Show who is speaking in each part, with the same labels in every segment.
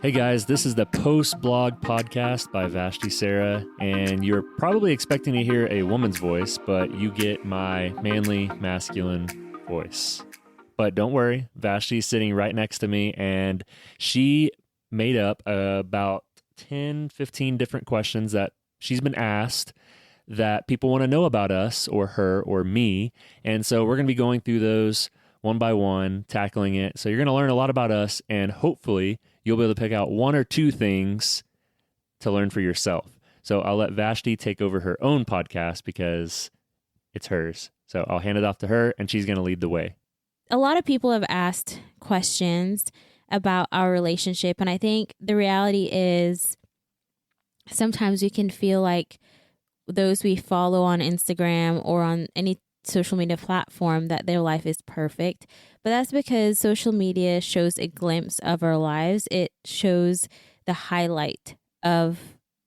Speaker 1: Hey guys, this is the Post Blog Podcast by Vashti Sarah, and you're probably expecting to hear a woman's voice, but you get my manly, masculine voice. But don't worry, Vashti's sitting right next to me, and she made up about 10, 15 different questions that she's been asked that people want to know about us or her or me. And so we're going to be going through those one by one, tackling it. So you're going to learn a lot about us, and hopefully you'll be able to pick out one or two things to learn for yourself. So I'll let Vashti take over her own podcast because it's hers. So I'll hand it off to her, and she's going to lead the way.
Speaker 2: A lot of people have asked questions about our relationship, and I think the reality is sometimes we can feel like those we follow on Instagram or on any social media platform that their life is perfect. But that's because social media shows a glimpse of our lives. It shows the highlight of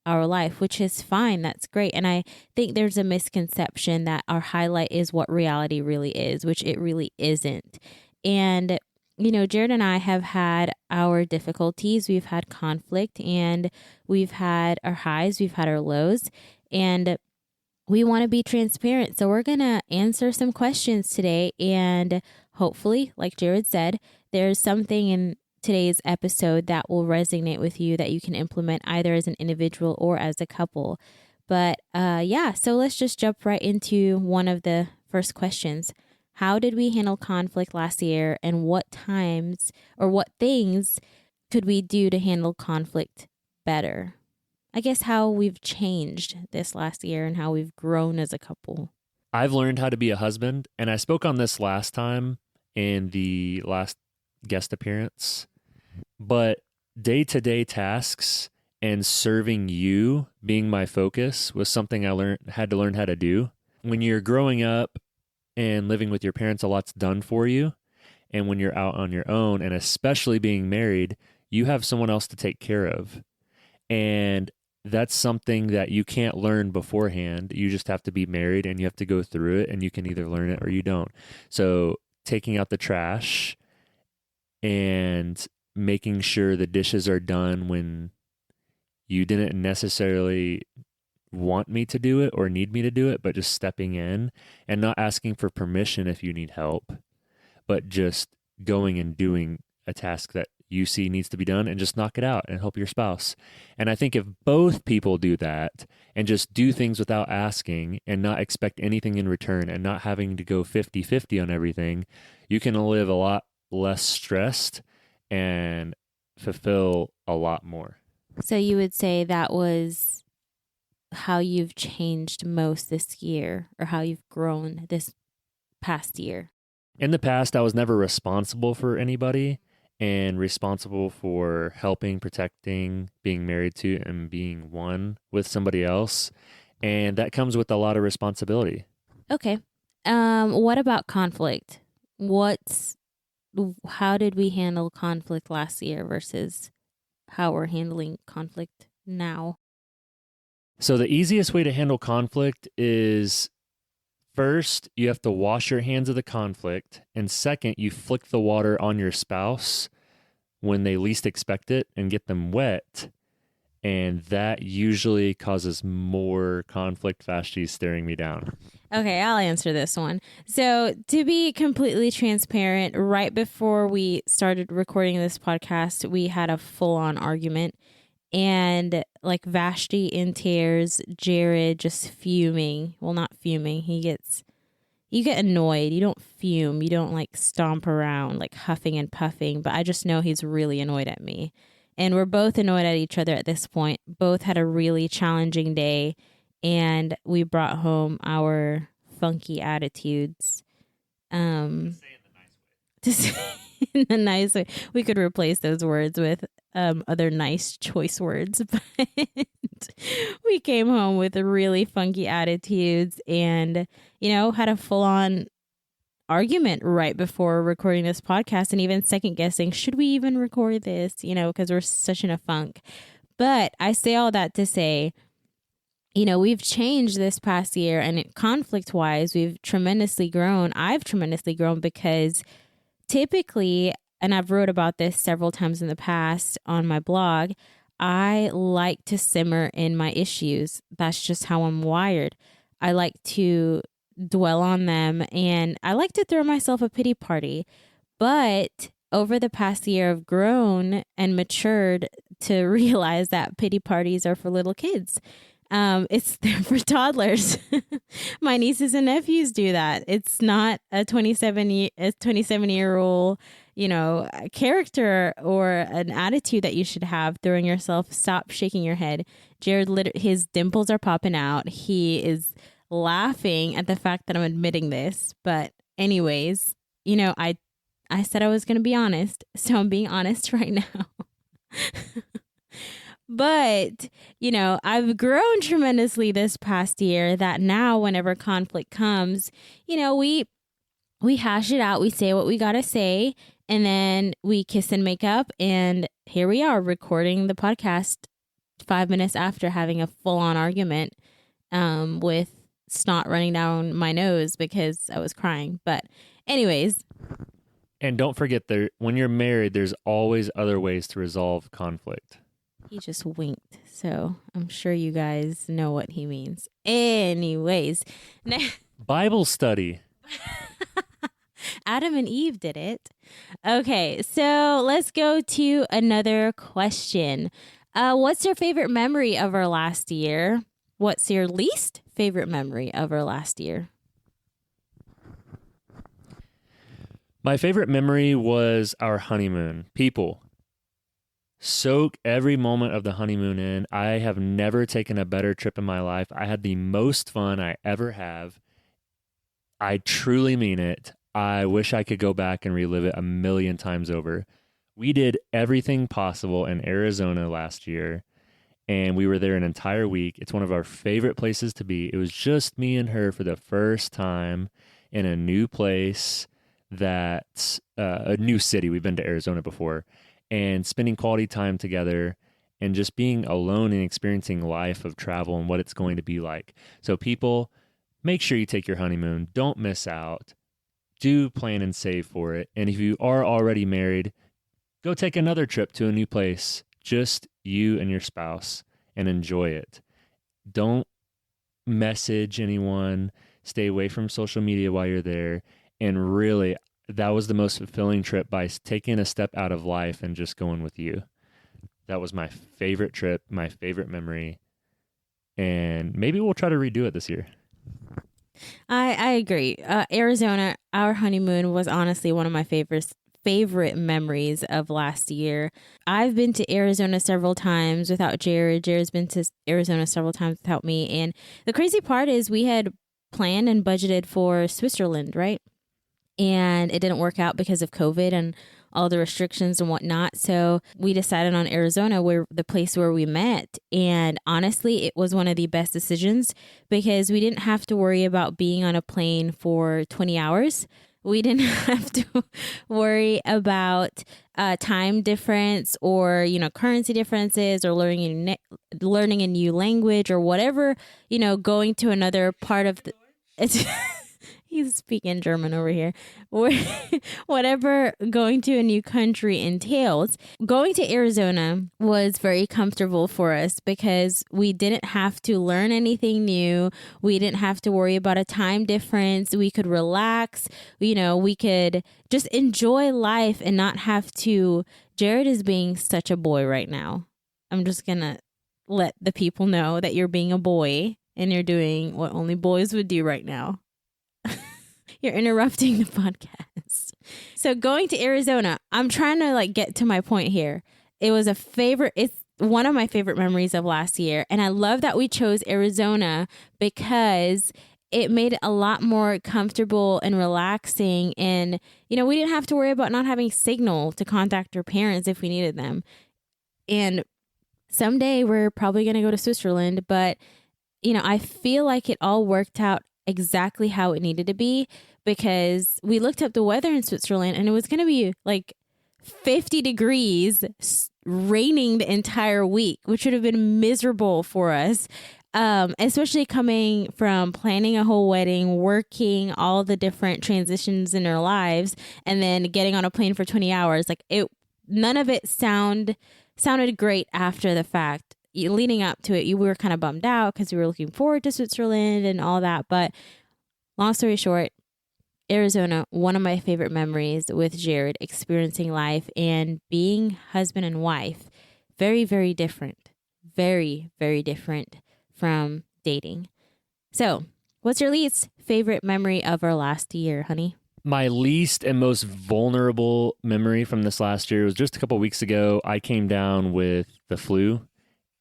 Speaker 2: our life, which is fine. That's great. And I think there's a misconception that our highlight is what reality really is, which it really isn't. And, you know, Jarrod and I have had our difficulties. We've had conflict, and we've had our highs, we've had our lows, and we want to be transparent. So we're going to answer some questions today, and hopefully, like Jarrod said, there's something in today's episode that will resonate with you that you can implement either as an individual or as a couple. But so let's just jump right into one of the first questions. How did we handle conflict last year, and what times or what things could we do to handle conflict better? I guess how we've changed this last year and how we've grown as a couple.
Speaker 1: I've learned how to be a husband, and I spoke on this last time in the last guest appearance, but day-to-day tasks and serving you being my focus was something I had to learn how to do. When you're growing up and living with your parents, a lot's done for you, and when you're out on your own, and especially being married, you have someone else to take care of, and that's something that you can't learn beforehand. You just have to be married, and you have to go through it, and you can either learn it or you don't. So taking out the trash and making sure the dishes are done when you didn't necessarily want me to do it or need me to do it, but just stepping in and not asking for permission if you need help, but just going and doing a task that you see needs to be done and just knock it out and help your spouse. And I think if both people do that and just do things without asking and not expect anything in return and not having to go 50-50 on everything, you can live a lot less stressed and fulfill a lot more.
Speaker 2: So you would say that was how you've changed most this year, or how you've grown this past year?
Speaker 1: In the past, I was never responsible for anybody, and responsible for helping, protecting, being married to, and being one with somebody else. And that comes with a lot of responsibility.
Speaker 2: Okay. What about conflict? How did we handle conflict last year versus how we're handling conflict now?
Speaker 1: So the easiest way to handle conflict is, first, you have to wash your hands of the conflict. And second, you flick the water on your spouse when they least expect it and get them wet. And that usually causes more conflict. Vashti's staring me down.
Speaker 2: Okay, I'll answer this one. So to be completely transparent, right before we started recording this podcast, we had a full-on argument. And like Vashti in tears, Jarrod just fuming. Well, not fuming. You get annoyed. You don't fume. You don't like stomp around like huffing and puffing. But I just know he's really annoyed at me. And we're both annoyed at each other at this point. Both had a really challenging day. And we brought home our funky attitudes. To say in the nice way. We could replace those words with other nice choice words, but we came home with really funky attitudes and, had a full-on argument right before recording this podcast, and even second guessing, should we even record this, because we're such in a funk. But I say all that to say, we've changed this past year, and conflict-wise, we've tremendously grown. I've tremendously grown because typically and I've wrote about this several times in the past on my blog, I like to simmer in my issues. That's just how I'm wired. I like to dwell on them, and I like to throw myself a pity party. But over the past year, I've grown and matured to realize that pity parties are for little kids. It's for toddlers. My nieces and nephews do that. It's not a 27-year-old, character or an attitude that you should have throwing yourself. Stop shaking your head. Jarrod, his dimples are popping out. He is laughing at the fact that I'm admitting this. But anyways, I said I was going to be honest, so I'm being honest right now. But, I've grown tremendously this past year that now whenever conflict comes, we hash it out. We say what we got to say, and then we kiss and make up. And here we are recording the podcast 5 minutes after having a full-on argument with snot running down my nose because I was crying. But anyways.
Speaker 1: And don't forget, when you're married, there's always other ways to resolve conflict.
Speaker 2: He just winked, so I'm sure you guys know what he means. Anyways.
Speaker 1: Bible study.
Speaker 2: Adam and Eve did it. Okay, so let's go to another question. What's your favorite memory of our last year? What's your least favorite memory of our last year?
Speaker 1: My favorite memory was our honeymoon. People, soak every moment of the honeymoon in. I have never taken a better trip in my life. I had the most fun I ever have. I truly mean it. I wish I could go back and relive it 1,000,000 times over. We did everything possible in Arizona last year, and we were there an entire week. It's one of our favorite places to be. It was just me and her for the first time in a new place that's a new city. We've been to Arizona before. And spending quality time together and just being alone and experiencing life of travel and what it's going to be like. So people, make sure you take your honeymoon. Don't miss out. Do plan and save for it. And if you are already married, go take another trip to a new place. Just you and your spouse, and enjoy it. Don't message anyone. Stay away from social media while you're there. And really, that was the most fulfilling trip by taking a step out of life and just going with you. That was my favorite trip, my favorite memory. And maybe we'll try to redo it this year.
Speaker 2: I agree. Arizona, our honeymoon was honestly one of my favorite memories of last year. I've been to Arizona several times without Jarrod. Jarrod's been to Arizona several times without me. And the crazy part is we had planned and budgeted for Switzerland, right? And it didn't work out because of COVID and all the restrictions and whatnot. So we decided on Arizona, where the place where we met. And honestly, it was one of the best decisions because we didn't have to worry about being on a plane for 20 hours. We didn't have to worry about time difference or, currency differences or learning a new language or whatever, going to another part of the... He's speaking German over here. Whatever going to a new country entails, going to Arizona was very comfortable for us because we didn't have to learn anything new. We didn't have to worry about a time difference. We could relax. We could just enjoy life and not have to. Jarrod is being such a boy right now. I'm just going to let the people know that you're being a boy and you're doing what only boys would do right now. You're interrupting the podcast. So going to Arizona, I'm trying to get to my point here. It's one of my favorite memories of last year. And I love that we chose Arizona because it made it a lot more comfortable and relaxing. And, we didn't have to worry about not having signal to contact our parents if we needed them. And someday we're probably going to go to Switzerland, but, I feel like it all worked out exactly how it needed to be because we looked up the weather in Switzerland and it was going to be 50 degrees, raining the entire week, which would have been miserable for us. Especially coming from planning a whole wedding, working all the different transitions in our lives, and then getting on a plane for 20 hours. Like none of it sounded great after the fact. Leading up to it, we were kind of bummed out because we were looking forward to Switzerland and all that. But long story short, Arizona, one of my favorite memories with Jarrod, experiencing life and being husband and wife. Very, very different. Very, very different from dating. So, what's your least favorite memory of our last year, honey?
Speaker 1: My least and most vulnerable memory from this last year was just a couple weeks ago. I came down with the flu,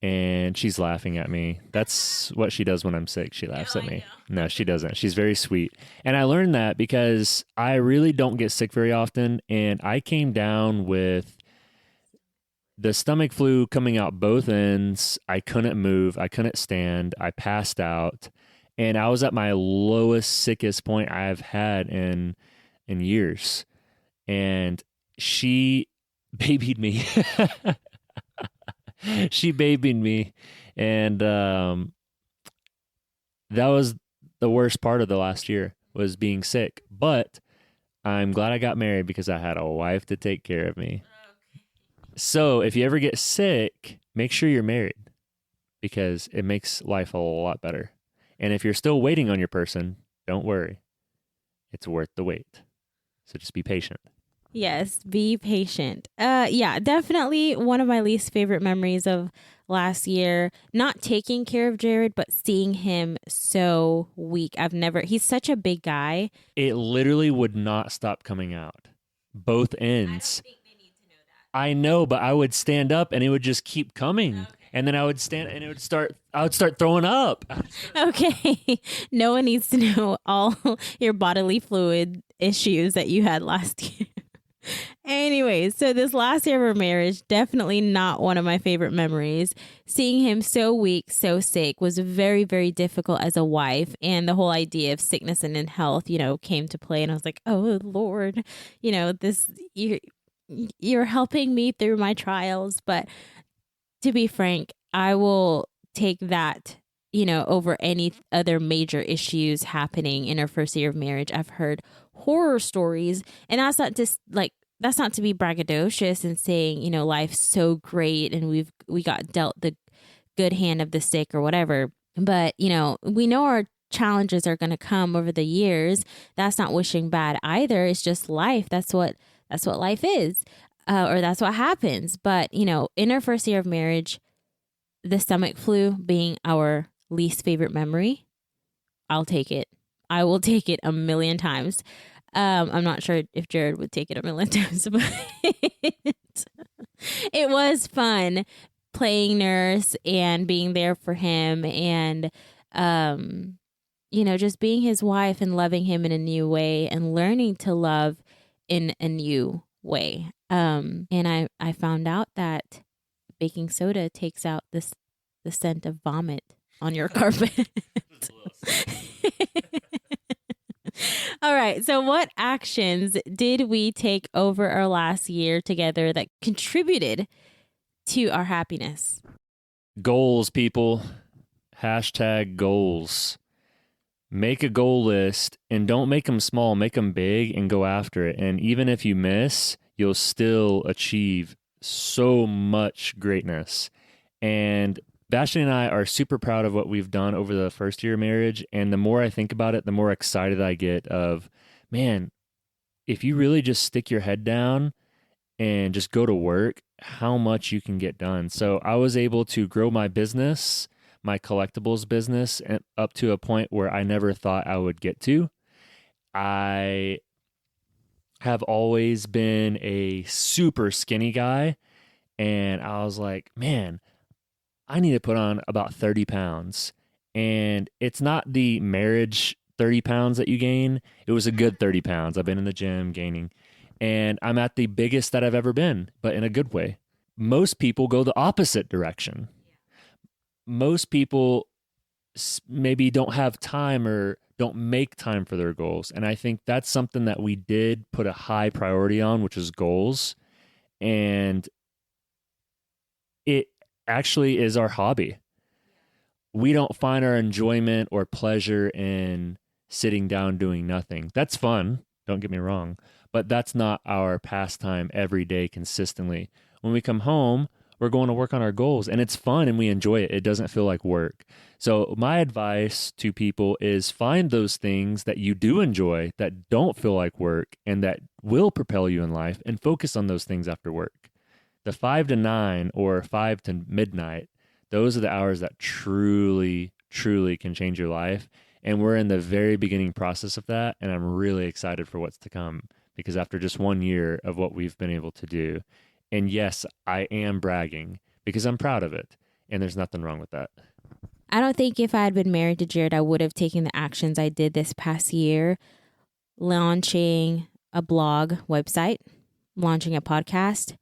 Speaker 1: and she's laughing at me. That's what she does when I'm sick. She laughs at me. No, she doesn't. She's very sweet. And I learned that because I really don't get sick very often, and I came down with the stomach flu coming out both ends. I couldn't move. I couldn't stand. I passed out. And I was at my lowest, sickest point I've had in years. And she babied me. She babied me. And that was the worst part of the last year, was being sick. But I'm glad I got married because I had a wife to take care of me. So if you ever get sick, make sure you're married, because it makes life a lot better. And if you're still waiting on your person, don't worry. It's worth the wait. So just be patient.
Speaker 2: Yes, be patient. Yeah, definitely one of my least favorite memories of last year. Not taking care of Jarrod, but seeing him so weak. He's such a big guy.
Speaker 1: It literally would not stop coming out. Both ends. I know, but I would stand up and it would just keep coming. Okay. And then I would stand and I would start throwing up.
Speaker 2: Okay. No one needs to know all your bodily fluid issues that you had last year. Anyways, so this last year of our marriage, definitely not one of my favorite memories. Seeing him so weak, so sick was very, very difficult as a wife. And the whole idea of sickness and in health, came to play. And I was like, oh, Lord, you're helping me through my trials. But to be frank, I will take that, over any other major issues happening in our first year of marriage. I've heard horror stories, and that's not to be braggadocious and saying, life's so great and we got dealt the good hand of the stick or whatever. But, we know our challenges are going to come over the years. That's not wishing bad either. It's just life. That's what life is, or that's what happens. But, in our first year of marriage, the stomach flu being our least favorite memory, I'll take it. I will take it a million times. I'm not sure if Jarrod would take it a million times, but it was fun playing nurse and being there for him and, just being his wife and loving him in a new way and learning to love in a new way. And I found out that baking soda takes out the scent of vomit on your carpet. All right. So what actions did we take over our last year together that contributed to our happiness?
Speaker 1: Goals, people. #goals. Make a goal list and don't make them small. Make them big and go after it. And even if you miss, you'll still achieve so much greatness. And Bastion and I are super proud of what we've done over the first year of marriage. And the more I think about it, the more excited I get of, man, if you really just stick your head down and just go to work, how much you can get done. So I was able to grow my business, my collectibles business, up to a point where I never thought I would get to. I have always been a super skinny guy. And I was like, man, I need to put on about 30 pounds. And it's not the marriage 30 pounds that you gain. It was a good 30 pounds. I've been in the gym gaining. And I'm at the biggest that I've ever been, but in a good way. Most people go the opposite direction. Most people maybe don't have time or don't make time for their goals. And I think that's something that we did put a high priority on, which is goals. And it actually is our hobby. we don't find our enjoyment or pleasure in sitting down doing nothing. That's fun, don't get me wrong, but that's not our pastime every day consistently. When we come home, we're going to work on our goals, and it's fun and we enjoy it. It doesn't feel like work. So my advice to people is find those things that you do enjoy that don't feel like work and that will propel you in life, and focus on those things after work. The 5 to 9 or 5 to midnight, those are the hours that truly, truly can change your life. And we're in the very beginning process of that. And I'm really excited for what's to come, because after just 1 year of what we've been able to do, and yes, I am bragging because I'm proud of it. And there's nothing wrong with that.
Speaker 2: I don't think if I had been married to Jarrod, I would have taken the actions I did this past year, launching a blog website, launching a podcast,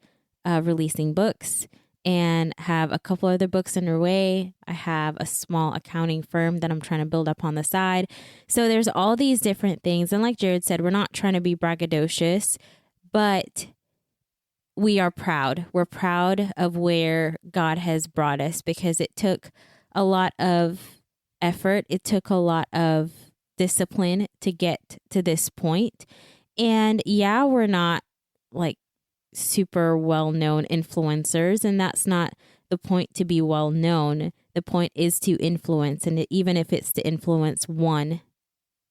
Speaker 2: releasing books, and have a couple other books underway. I have a small accounting firm that I'm trying to build up on the side. So there's all these different things. And like Jarrod said, we're not trying to be braggadocious, but we are proud. We're proud of where God has brought us, because it took a lot of effort. It took a lot of discipline to get to this point. And yeah, we're not like super well-known influencers, and that's not the point to be well-known. The point is to influence, and even if it's to influence one,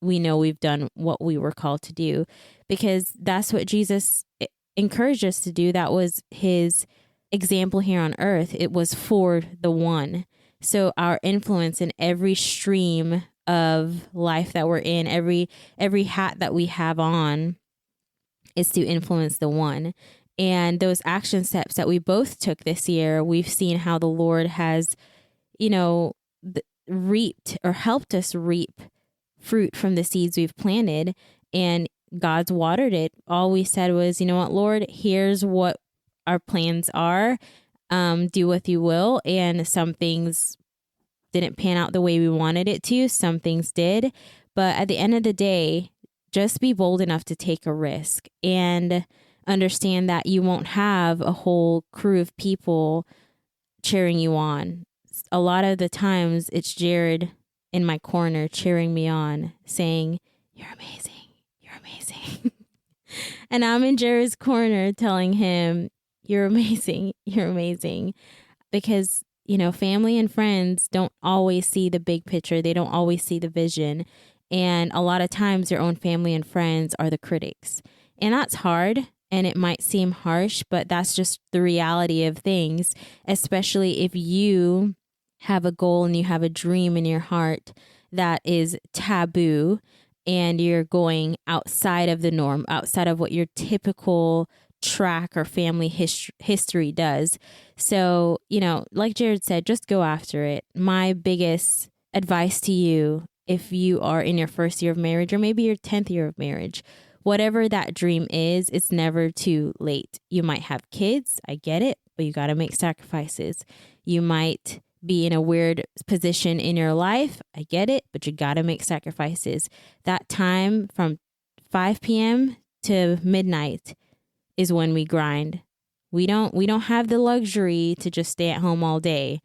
Speaker 2: we know we've done what we were called to do, because that's what Jesus encouraged us to do. That was his example here on earth. It was for the one. So our influence in every stream of life that we're in, every hat that we have on, is to influence the one. And those action steps that we both took this year, we've seen how the Lord has, reaped or helped us reap fruit from the seeds we've planted, and God's watered it. All we said was, you know what, Lord, here's what our plans are. Do what you will. And some things didn't pan out the way we wanted it to. Some things did. But at the end of the day, just be bold enough to take a risk and understand that you won't have a whole crew of people cheering you on. A lot of the times it's Jarrod in my corner cheering me on, saying, "You're amazing. You're amazing." And I'm in Jarrod's corner telling him, "You're amazing. You're amazing." Because, family and friends don't always see the big picture. They don't always see the vision. And a lot of times your own family and friends are the critics. And that's hard. And it might seem harsh, but that's just the reality of things, especially if you have a goal and you have a dream in your heart that is taboo, and you're going outside of the norm, outside of what your typical track or family history does. So, like Jarrod said, just go after it. My biggest advice to you, if you are in your first year of marriage or maybe your 10th year of marriage, whatever that dream is, it's never too late. You might have kids, I get it, but you got to make sacrifices. You might be in a weird position in your life, I get it, but you got to make sacrifices. That time from 5 p.m. to midnight is when we grind. We don't have the luxury to just stay at home all day.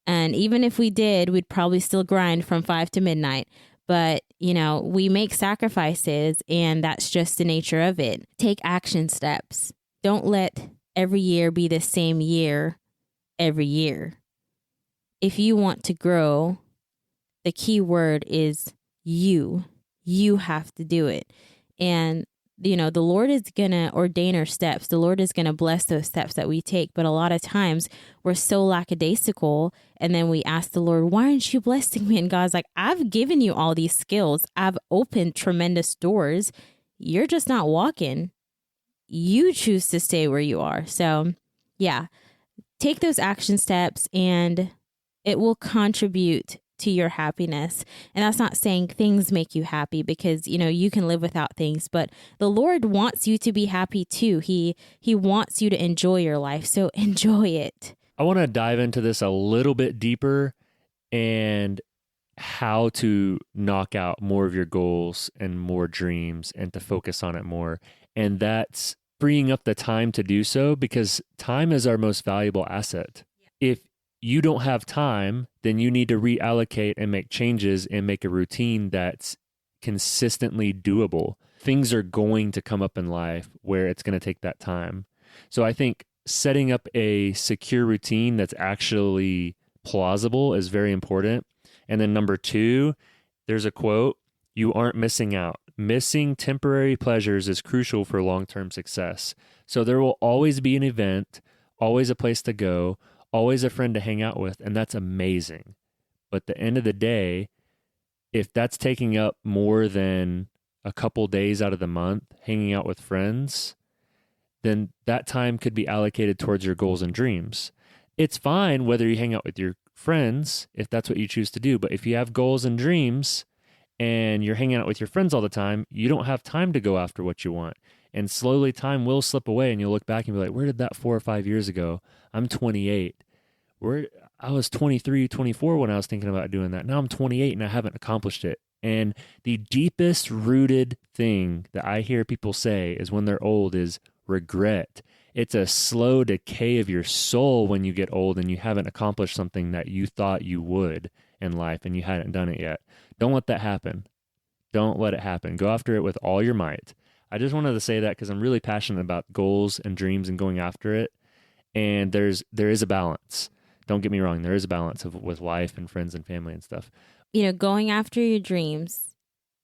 Speaker 2: And even if we did, we'd probably still grind from 5 to midnight. But, we make sacrifices, and that's just the nature of it. Take action steps. Don't let every year be the same year every year. If you want to grow, the key word is you. You have to do it. And, the Lord is going to ordain our steps. The Lord is going to bless those steps that we take. But a lot of times we're so lackadaisical. And then we ask the Lord, why aren't you blessing me? And God's like, I've given you all these skills. I've opened tremendous doors. You're just not walking. You choose to stay where you are. So yeah, take those action steps and it will contribute to your happiness. And that's not saying things make you happy, because, you can live without things, but the Lord wants you to be happy too. He wants you to enjoy your life. So enjoy it.
Speaker 1: I want to dive into this a little bit deeper, and how to knock out more of your goals and more dreams and to focus on it more. And that's freeing up the time to do so, because time is our most valuable asset. If you don't have time, then you need to reallocate and make changes and make a routine that's consistently doable. Things are going to come up in life where it's going to take that time. So I think setting up a secure routine that's actually plausible is very important. And then number 2, there's a quote, you aren't missing out. Missing temporary pleasures is crucial for long-term success. So there will always be an event, always a place to go, always a friend to hang out with, and that's amazing. But at the end of the day, if that's taking up more than a couple days out of the month, hanging out with friends, then that time could be allocated towards your goals and dreams. It's fine whether you hang out with your friends, if that's what you choose to do. But if you have goals and dreams and you're hanging out with your friends all the time, you don't have time to go after what you want. And slowly time will slip away and you'll look back and be like, where did that 4 or 5 years ago? I'm 28. I was 23, 24 when I was thinking about doing that. Now I'm 28 and I haven't accomplished it. And the deepest rooted thing that I hear people say is when they're old is regret. It's a slow decay of your soul when you get old and you haven't accomplished something that you thought you would in life and you hadn't done it yet. Don't let that happen. Don't let it happen. Go after it with all your might. I just wanted to say that because I'm really passionate about goals and dreams and going after it. And there is a balance. Don't get me wrong. There is a balance with life and friends and family and stuff.
Speaker 2: Going after your dreams,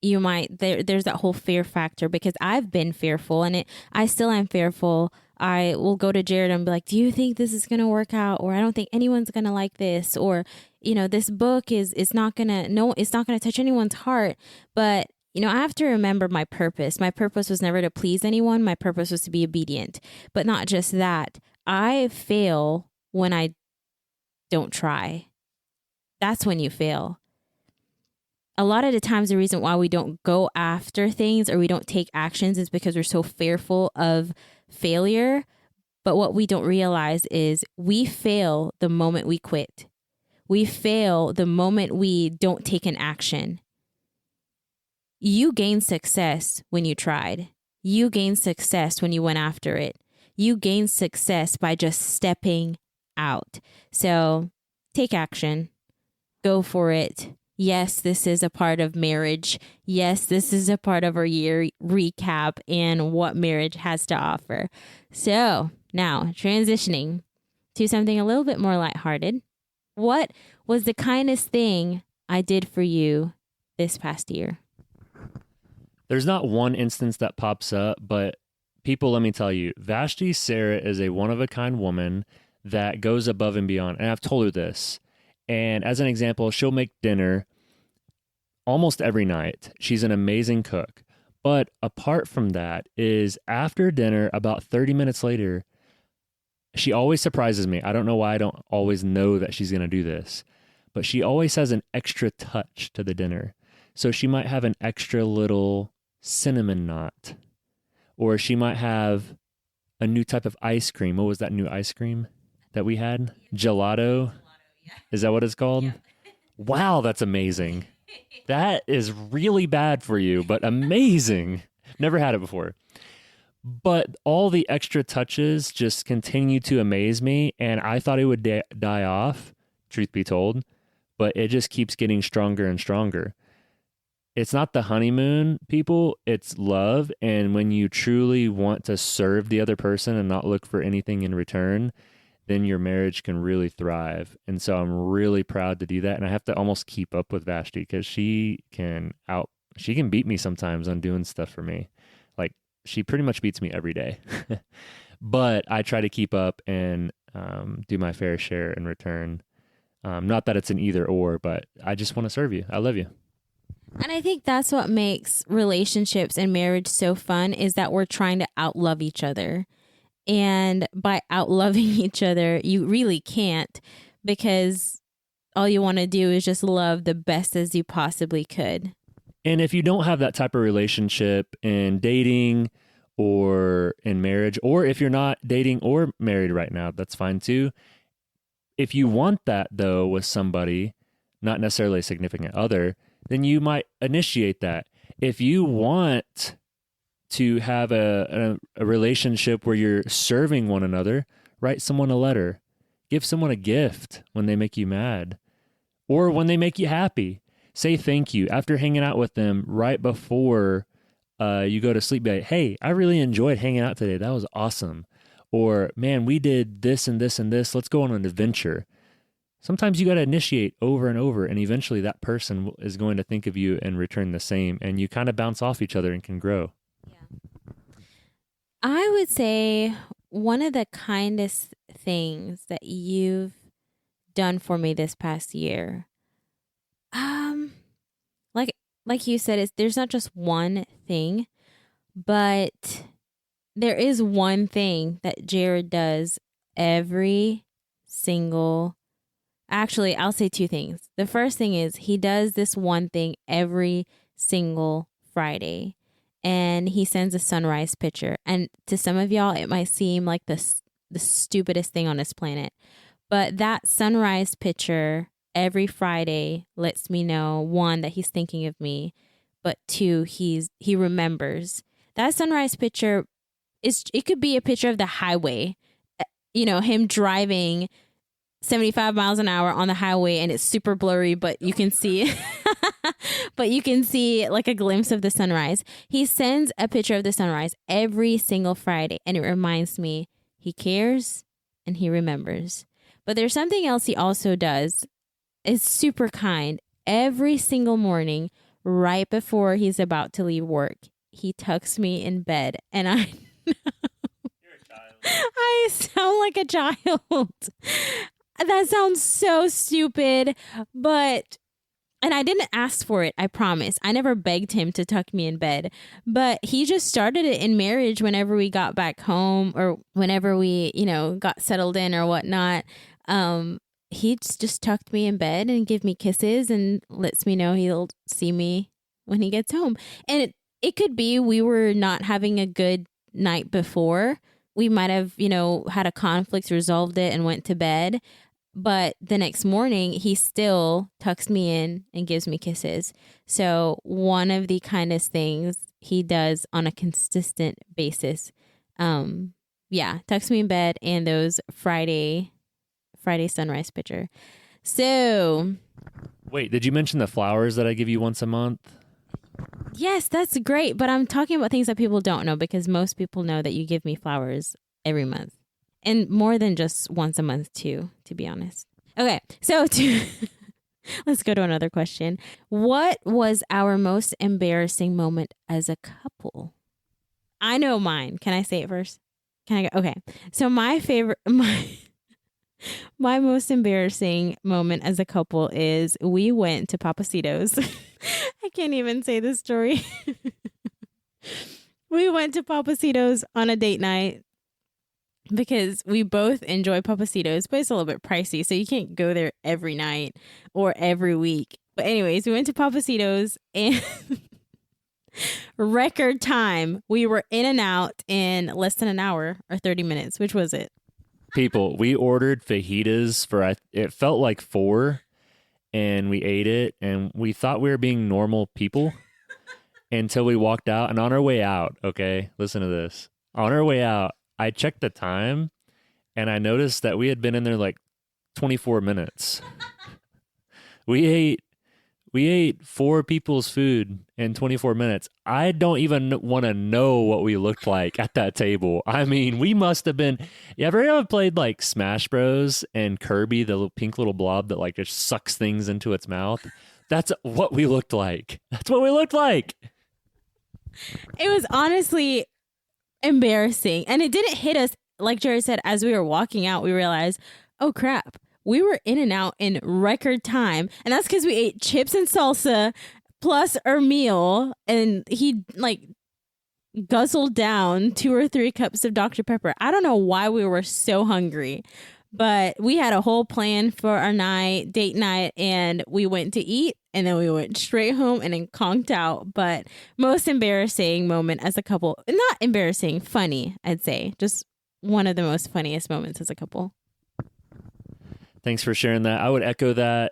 Speaker 2: you might, there's that whole fear factor, because I've been fearful and I still am fearful. I will go to Jarrod and be like, do you think this is going to work out? Or I don't think anyone's going to like this. Or, this book it's not going to touch anyone's heart. But, I have to remember my purpose. My purpose was never to please anyone. My purpose was to be obedient. But not just that. I fail when I don't try. That's when you fail. A lot of the times the reason why we don't go after things or we don't take actions is because we're so fearful of failure. But what we don't realize is we fail the moment we quit. We fail the moment we don't take an action. You gained success when you tried. You gained success when you went after it. You gained success by just stepping out. So take action. Go for it. Yes, this is a part of marriage. Yes, this is a part of our year recap and what marriage has to offer. So now transitioning to something a little bit more lighthearted. What was the kindest thing I did for you this past year?
Speaker 1: There's not one instance that pops up, but people, let me tell you, Vashti Sarah is a one-of-a-kind woman that goes above and beyond. And I've told her this. And as an example, she'll make dinner almost every night. She's an amazing cook. But apart from that is after dinner, about 30 minutes later, she always surprises me. I don't know why I don't always know that she's going to do this, but she always has an extra touch to the dinner. So she might have an extra little cinnamon knot, or she might have a new type of ice cream. What was that new ice cream that we had? Gelato? Is that what it's called? Yeah. Wow, that's amazing. That is really bad for you, but amazing. Never had it before. But all the extra touches just continue to amaze me, and I thought it would die off, truth be told, but it just keeps getting stronger and stronger. It's not the honeymoon, people, it's love, and when you truly want to serve the other person and not look for anything in return, then your marriage can really thrive. And so I'm really proud to do that. And I have to almost keep up with Vashti because she can beat me sometimes on doing stuff for me. Like she pretty much beats me every day, but I try to keep up and do my fair share in return. Not that it's an either or, but I just want to serve you. I love you.
Speaker 2: And I think that's what makes relationships and marriage so fun is that we're trying to outlove each other. And by outloving each other, you really can't, because all you want to do is just love the best as you possibly could.
Speaker 1: And if you don't have that type of relationship in dating or in marriage, or if you're not dating or married right now, that's fine too. If you want that though with somebody, not necessarily a significant other, then you might initiate that. If you want to have a relationship where you're serving one another, write someone a letter, Give someone a gift when they make you mad or when they make you happy. Say thank you after hanging out with them right before you go to sleep. Be like, hey, I really enjoyed hanging out today. That was awesome. Or, man, we did this and this and this. Let's go on an adventure. Sometimes you got to initiate over and over, and eventually that person is going to think of you and return the same, and you kind of bounce off each other and can grow.
Speaker 2: Yeah. I would say one of the kindest things that you've done for me this past year, like you said, there's not just one thing, but there is one thing that Jarrod does every single. Actually, I'll say two things. The first thing is he does this one thing every single Friday, and he sends a sunrise picture. And to some of y'all, it might seem like the stupidest thing on this planet, but that sunrise picture every Friday lets me know, one, that he's thinking of me, but two, he remembers. That sunrise picture it could be a picture of the highway, him driving 75 miles an hour on the highway, and it's super blurry, but you can see like a glimpse of the sunrise. He sends a picture of the sunrise every single Friday, and it reminds me he cares and he remembers. But there's something else he also does. It's super kind. Every single morning, right before he's about to leave work, he tucks me in bed, and I I sound like a child. That sounds so stupid, and I didn't ask for it, I promise. I never begged him to tuck me in bed, but he just started it in marriage whenever we got back home or whenever we, got settled in or whatnot. He just tucked me in bed and give me kisses and lets me know he'll see me when he gets home. And it could be we were not having a good night before. We might have, had a conflict, resolved it, and went to bed. But the next morning, he still tucks me in and gives me kisses. So one of the kindest things he does on a consistent basis, tucks me in bed and those Friday sunrise picture. So,
Speaker 1: wait, did you mention the flowers that I give you once a month?
Speaker 2: Yes, that's great. But I'm talking about things that people don't know, because most people know that you give me flowers every month, and more than just once a month too, to be honest. Okay, so let's go to another question. What was our most embarrassing moment as a couple? I know mine. Can I say it first? Can I go? Okay. So my most embarrassing moment as a couple is we went to Papacitos. I can't even say this story. We went to Papacitos on a date night because we both enjoy Papacitos, but it's a little bit pricey, so you can't go there every night or every week. But anyways, we went to Papacitos, and record time, we were in and out in less than an hour or 30 minutes. Which was it?
Speaker 1: People, we ordered fajitas for, it felt like 4, and we ate it, and we thought we were being normal people until we walked out. And on our way out, okay, listen to this. On our way out, I checked the time, and I noticed that we had been in there like 24 minutes. We ate 4 people's food in 24 minutes. I don't even want to know what we looked like at that table. I mean, we must have been... You ever played like Smash Bros. And Kirby, the little pink little blob that like just sucks things into its mouth? That's what we looked like. That's what we looked like.
Speaker 2: It was honestly embarrassing. And it didn't hit us, like Jarrod said, as we were walking out, we realized, oh crap, we were in and out in record time. And that's because we ate chips and salsa plus our meal. And he like guzzled down 2 or 3 cups of Dr. Pepper. I don't know why we were so hungry, but we had a whole plan for our date night, and we went to eat, and then we went straight home and then conked out. But most embarrassing moment as a couple, not embarrassing, funny, I'd say. Just one of the most funniest moments as a couple.
Speaker 1: Thanks for sharing that. I would echo that.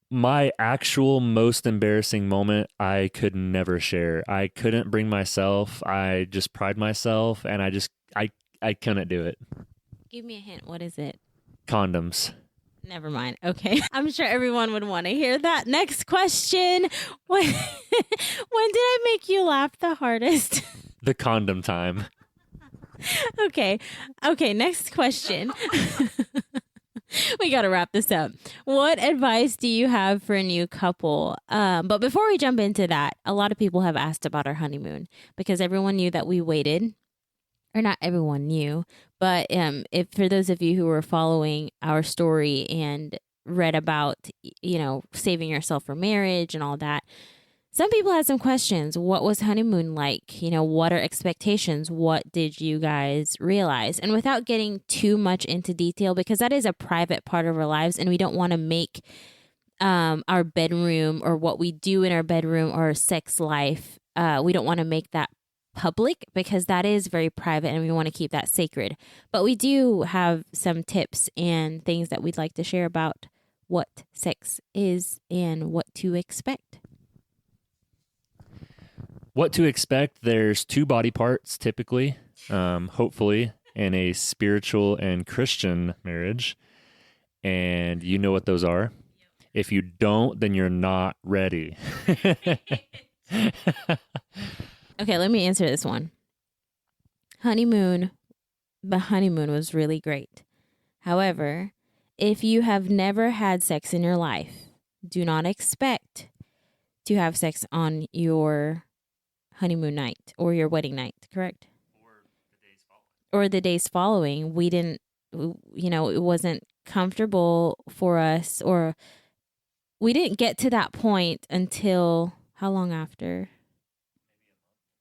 Speaker 1: My actual most embarrassing moment, I could never share. I couldn't bring myself. I just pride myself, and I couldn't do it.
Speaker 2: Give me a hint. What is it?
Speaker 1: Condoms.
Speaker 2: Never mind. Okay. I'm sure everyone would want to hear that. Next question. When did I make you laugh the hardest?
Speaker 1: The condom time.
Speaker 2: Okay. Okay. Next question. We got to wrap this up. What advice do you have for a new couple? But before we jump into that, a lot of people have asked about our honeymoon because everyone knew that we waited. Or not everyone knew, but if for those of you who were following our story and read about, saving yourself for marriage and all that, some people had some questions. What was honeymoon like? What are expectations? What did you guys realize? And without getting too much into detail, because that is a private part of our lives, and we don't want to make our bedroom or what we do in our bedroom or our sex life, we don't want to make that public because that is very private and we want to keep that sacred. But we do have some tips and things that we'd like to share about what sex is and what to expect.
Speaker 1: What to expect? There's 2 body parts typically, hopefully, in a spiritual and Christian marriage. And you know what those are. If you don't, then you're not ready.
Speaker 2: Okay, let me answer this one. The honeymoon was really great. However, if you have never had sex in your life, do not expect to have sex on your honeymoon night or your wedding night, correct? Or the days following. We didn't, it wasn't comfortable for us, or we didn't get to that point until how long after?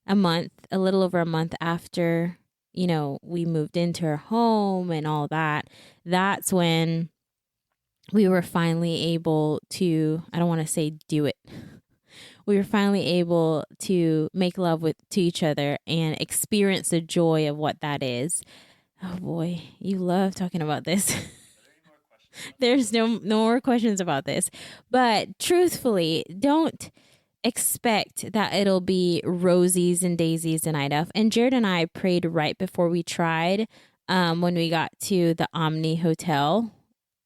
Speaker 2: A little over a month after, we moved into our home and all that. That's when we were finally able to, I don't want to say do it. We were finally able to make love to each other and experience the joy of what that is. Oh boy, you love talking about this. There's no more questions about this. But truthfully, don't expect that it'll be rosies and daisies the night of. And Jarrod and I prayed right before we tried when we got to the Omni Hotel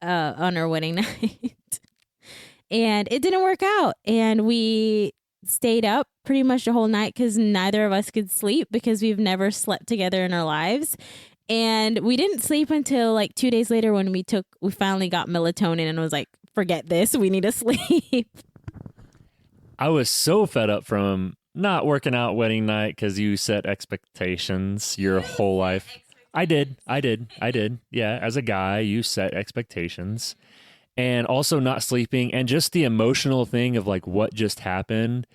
Speaker 2: on our wedding night. And it didn't work out. And we stayed up pretty much the whole night because neither of us could sleep because we've never slept together in our lives. And we didn't sleep until like 2 days later when we finally got melatonin and was like, forget this, we need to sleep.
Speaker 1: I was so fed up from not working out wedding night because you set expectations your whole life. I did. Yeah, as a guy, you set expectations. And also not sleeping and just the emotional thing of like what just happened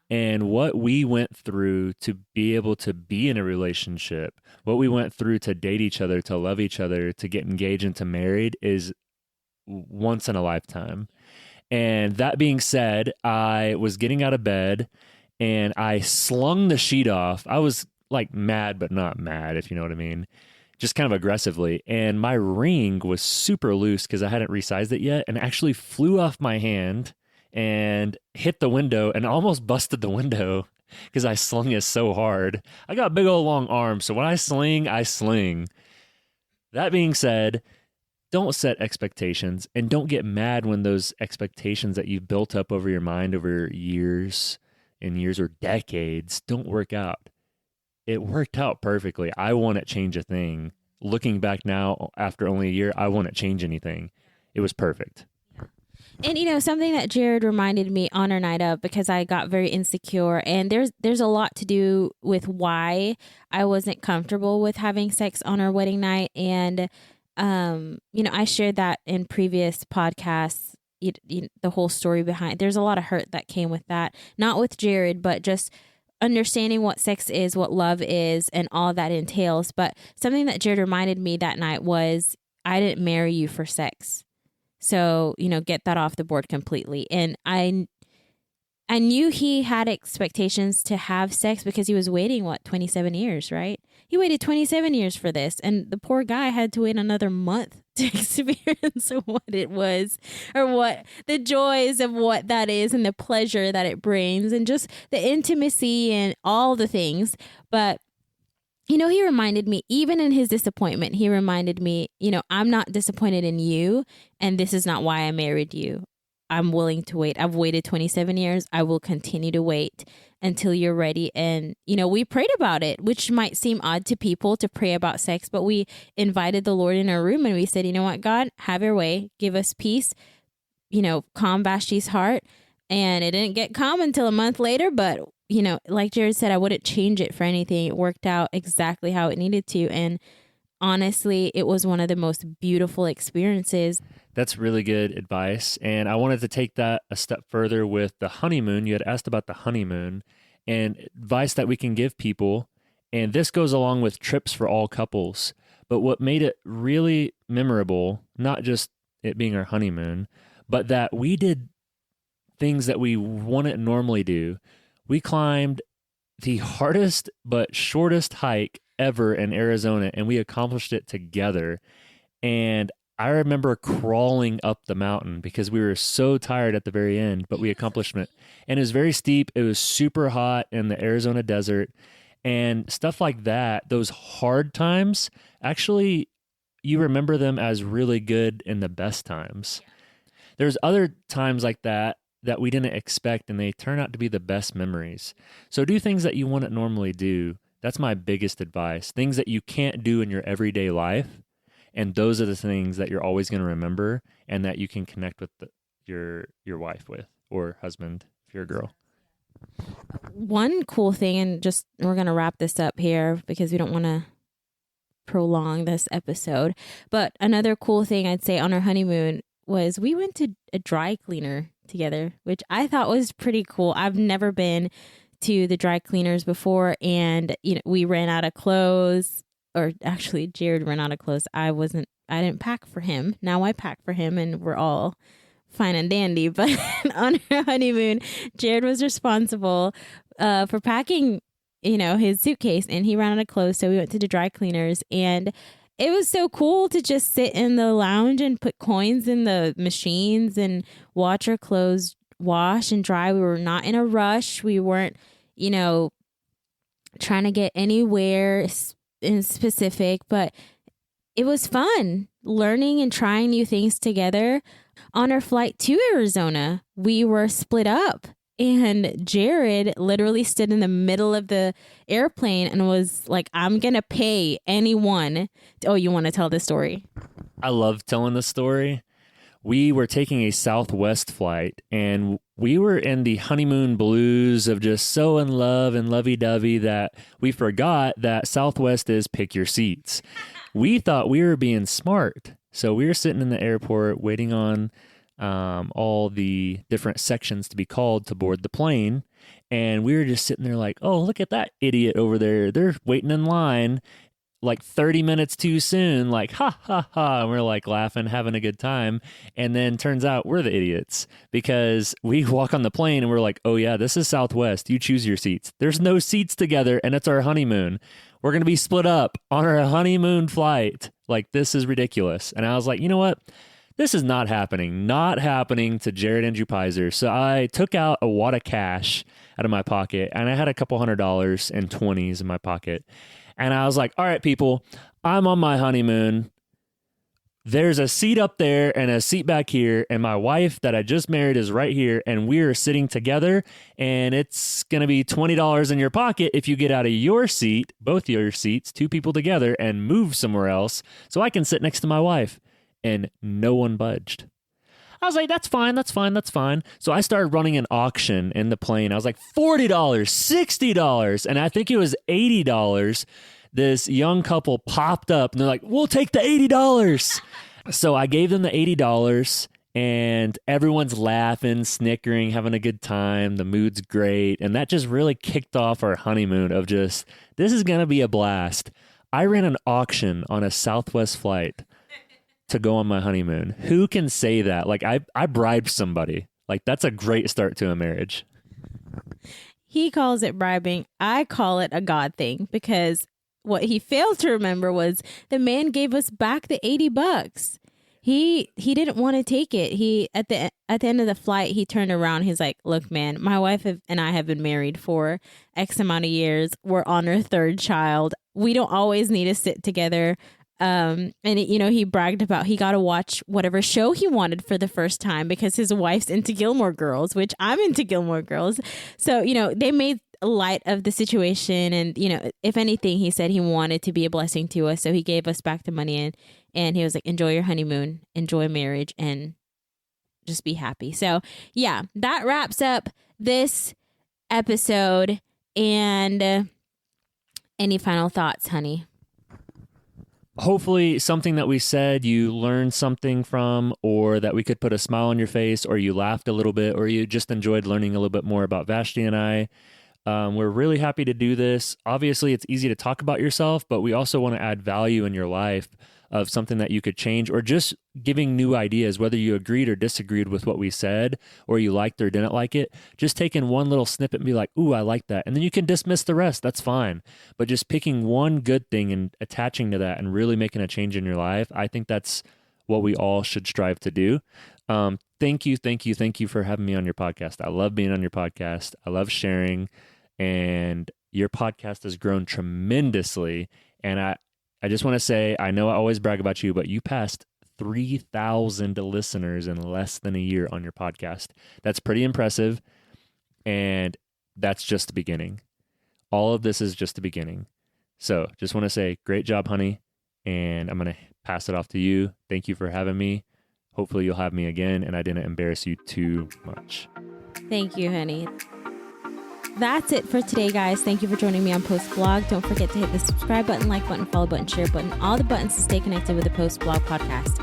Speaker 1: and what we went through to be able to be in a relationship, what we went through to date each other, to love each other, to get engaged and to married is once in a lifetime. And that being said, I was getting out of bed and I slung the sheet off. I was like mad, but not mad, if you know what I mean. Just kind of aggressively. And my ring was super loose because I hadn't resized it yet and actually flew off my hand and hit the window and almost busted the window because I slung it so hard. I got big old long arms. So when I sling, I sling. That being said, don't set expectations and don't get mad when those expectations that you've built up over your mind over years or decades don't work out. It worked out perfectly. I wouldn't change a thing. Looking back now, after only a year, I wouldn't change anything. It was perfect.
Speaker 2: And something that Jarrod reminded me on our night of, because I got very insecure, and there's a lot to do with why I wasn't comfortable with having sex on our wedding night. And I shared that in previous podcasts. The whole story behind. There's a lot of hurt that came with that, not with Jarrod, but just understanding what sex is, what love is, and all that entails. But something that Jarrod reminded me that night was, I didn't marry you for sex. So, get that off the board completely. And I knew he had expectations to have sex because he was waiting, 27 years, right? He waited 27 years for this. And the poor guy had to wait another month to experience what it was, or what the joys of what that is and the pleasure that it brings and just the intimacy and all the things. But he reminded me, even in his disappointment, he reminded me, I'm not disappointed in you, and this is not why I married you. I'm willing to wait. I've waited 27 years. I will continue to wait until you're ready. And, we prayed about it, which might seem odd to people to pray about sex, but we invited the Lord in our room and we said, you know what, God, have your way. Give us peace. Calm Vashti's heart. And it didn't get calm until a month later, but like Jarrod said, I wouldn't change it for anything. It worked out exactly how it needed to. And honestly, it was one of the most beautiful experiences.
Speaker 1: That's really good advice. And I wanted to take that a step further with the honeymoon. You had asked about the honeymoon and advice that we can give people. And this goes along with trips for all couples. But what made it really memorable, not just it being our honeymoon, but that we did things that we wouldn't normally do. We climbed the hardest but shortest hike ever in Arizona, and we accomplished it together. And I remember crawling up the mountain because we were so tired at the very end, but we accomplished it. And it was very steep. It was super hot in the Arizona desert and stuff like that. Those hard times, actually, you remember them as really good in the best times. There's other times like that we didn't expect, and they turn out to be the best memories. So do things that you wouldn't normally do. That's my biggest advice. Things that you can't do in your everyday life, and those are the things that you're always going to remember and that you can connect with your wife with, or husband if you're a girl.
Speaker 2: One cool thing, and we're going to wrap this up here because we don't want to prolong this episode, but another cool thing I'd say on our honeymoon was we went to a dry cleaner together, which I thought was pretty cool. I've never been to the dry cleaners before, and we ran out of clothes, or actually Jarrod ran out of clothes. I didn't pack for him. Now I pack for him, and we're all fine and dandy. But on our honeymoon, Jarrod was responsible for packing, his suitcase, and he ran out of clothes. So we went to the dry cleaners, and it was so cool to just sit in the lounge and put coins in the machines and watch our clothes wash and dry. We were not in a rush. We weren't, trying to get anywhere in specific, but it was fun learning and trying new things together. On our flight to Arizona, we were split up. And Jarrod literally stood in the middle of the airplane and was like, I'm going to pay anyone. Oh, you want to tell this story?
Speaker 1: I love telling the story. We were taking a Southwest flight, and we were in the honeymoon blues of just so in love and lovey-dovey that we forgot that Southwest is pick your seats. We thought we were being smart. So we were sitting in the airport waiting on all the different sections to be called to board the plane. And we were just sitting there like, oh, look at that idiot over there. They're waiting in line like 30 minutes too soon. Like, ha, ha, ha. And we're like laughing, having a good time. And then turns out we're the idiots because we walk on the plane and we're like, oh yeah, this is Southwest. You choose your seats. There's no seats together, and it's our honeymoon. We're going to be split up on our honeymoon flight. Like, this is ridiculous. And I was like, you know what? This is not happening to Jarrod and Pisors. So I took out a wad of cash out of my pocket, and I had a couple $100 and 20s in my pocket. And I was like, all right, people, I'm on my honeymoon. There's a seat up there and a seat back here, and my wife that I just married is right here, and we're sitting together, and it's going to be $20 in your pocket if you get out of your seat, both your seats, two people together, and move somewhere else so I can sit next to my wife. And no one budged. I was like, that's fine. So I started running an auction in the plane. I was like, $40, $60, and I think it was $80. This young couple popped up, and they're like, we'll take the $80. So I gave them the $80, and everyone's laughing, snickering, having a good time. The mood's great, and that just really kicked off our honeymoon of just, this is going to be a blast. I ran an auction on a Southwest flight to go on my honeymoon. Who can say that? Like, I bribed somebody. Like, that's a great start to a marriage.
Speaker 2: He calls it bribing. I call it a God thing, because what he failed to remember was the man gave us back the $80. he didn't want to take it. He at the end of the flight, he turned around. He's like, "Look, man, my wife and I have been married for X amount of years. We're on our third child. We don't always need to sit together." And he bragged about he got to watch whatever show he wanted for the first time because his wife's into Gilmore Girls, which I'm into Gilmore Girls. So, they made light of the situation. And, if anything, he said he wanted to be a blessing to us. So he gave us back the money and he was like, enjoy your honeymoon, enjoy marriage, and just be happy. So, yeah, that wraps up this episode. And any final thoughts, honey?
Speaker 1: Hopefully something that we said you learned something from, or that we could put a smile on your face, or you laughed a little bit, or you just enjoyed learning a little bit more about Vashti and I. We're really happy to do this. Obviously, it's easy to talk about yourself, but we also want to add value in your life of something that you could change, or just giving new ideas, whether you agreed or disagreed with what we said, or you liked or didn't like it. Just taking one little snippet and be like, ooh, I like that. And then you can dismiss the rest. That's fine. But just picking one good thing and attaching to that and really making a change in your life, I think that's what we all should strive to do. Thank you for having me on your podcast. I love being on your podcast. I love sharing, and your podcast has grown tremendously. And I just want to say, I know I always brag about you, but you passed 3,000 listeners in less than a year on your podcast. That's pretty impressive. And that's just the beginning. All of this is just the beginning. So just want to say, great job, honey. And I'm going to pass it off to you. Thank you for having me. Hopefully you'll have me again and I didn't embarrass you too much.
Speaker 2: Thank you, honey. That's it for today, guys. Thank you for joining me on Post Blog. Don't forget to hit the subscribe button, like button, follow button, share button, all the buttons to stay connected with the Post Blog podcast.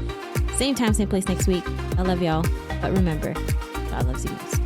Speaker 2: Same time, same place next week. I love y'all. But remember, God loves you most.